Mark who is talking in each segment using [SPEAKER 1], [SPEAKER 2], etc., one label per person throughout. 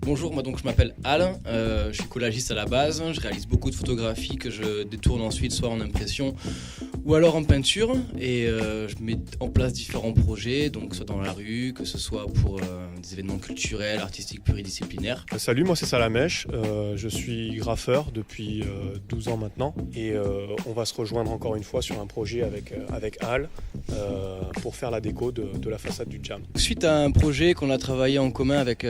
[SPEAKER 1] Bonjour, moi donc je m'appelle Al, je suis collagiste à la base, je réalise beaucoup de photographies que je détourne ensuite soit en impression ou alors en peinture et je mets en place différents projets, donc soit dans la rue, que ce soit pour des événements culturels, artistiques, pluridisciplinaires.
[SPEAKER 2] Salut, moi c'est Salamèche, je suis graffeur depuis 12 ans maintenant et on va se rejoindre encore une fois sur un projet avec Al pour faire la déco de la façade du Jam.
[SPEAKER 1] Suite à un projet qu'on a travaillé en commun avec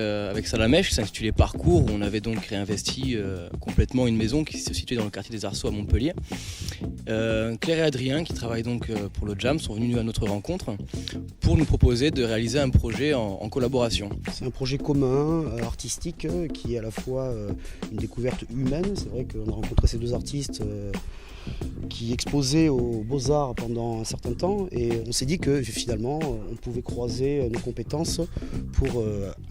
[SPEAKER 1] Salamèche, qui s'intitulait Parcours, où on avait donc réinvesti complètement une maison qui se situait dans le quartier des Arceaux à Montpellier. Claire et Adrien, qui travaillent donc pour le Jam, sont venus à notre rencontre pour nous proposer de réaliser un projet en collaboration.
[SPEAKER 3] C'est un projet commun, artistique, qui est à la fois une découverte humaine. C'est vrai qu'on a rencontré ces deux artistes qui exposaient aux Beaux-Arts pendant un certain temps et on s'est dit que finalement on pouvait croiser nos compétences pour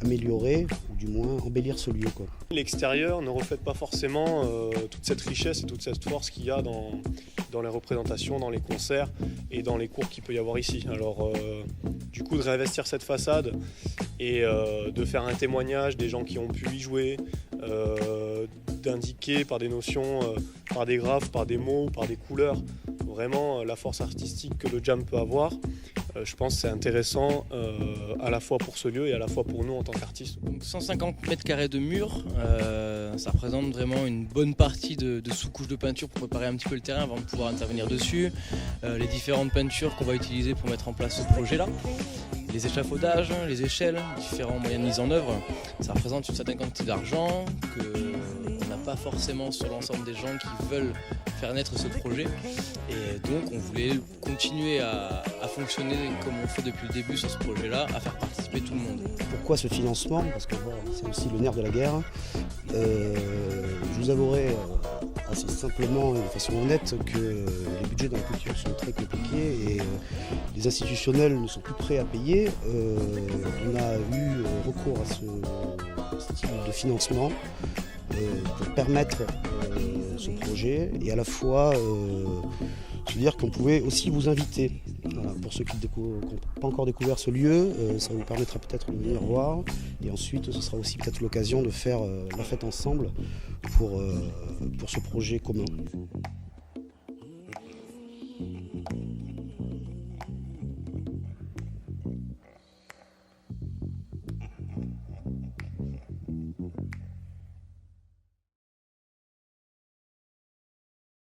[SPEAKER 3] améliorer ou du moins embellir ce lieu.
[SPEAKER 2] L'extérieur ne reflète pas forcément toute cette richesse et toute cette force qu'il y a dans les représentations, dans les concerts et dans les cours qu'il peut y avoir ici. Alors du coup de réinvestir cette façade et de faire un témoignage des gens qui ont pu y jouer, d'indiquer par des notions, par des graphes, par des mots, par des couleurs, vraiment la force artistique que le Jam peut avoir. Je pense que c'est intéressant à la fois pour ce lieu et à la fois pour nous en tant qu'artistes.
[SPEAKER 1] Donc 150 mètres carrés de murs, ça représente vraiment une bonne partie de sous-couche de peinture pour préparer un petit peu le terrain avant de pouvoir intervenir dessus. Les différentes peintures qu'on va utiliser pour mettre en place ce projet-là. Les échafaudages, les échelles, différents moyens de mise en œuvre, ça représente une certaine quantité d'argent qu'on n'a pas forcément sur l'ensemble des gens qui veulent faire naître ce projet. Et donc on voulait continuer à fonctionner comme on fait depuis le début sur ce projet-là, à faire participer tout le monde.
[SPEAKER 3] Pourquoi ce financement? Parce que voilà, c'est aussi le nerf de la guerre. Je vous avouerai assez simplement et de façon honnête que les budgets dans la culture sont très compliqués et les institutionnels ne sont plus prêts à payer. On a eu recours à ce style de financement pour permettre ce projet et à la fois se dire qu'on pouvait aussi vous inviter. Voilà, pour ceux qui n'ont pas encore découvert ce lieu, ça vous permettra peut-être de venir voir et ensuite ce sera aussi peut-être l'occasion de faire la fête ensemble pour ce projet commun.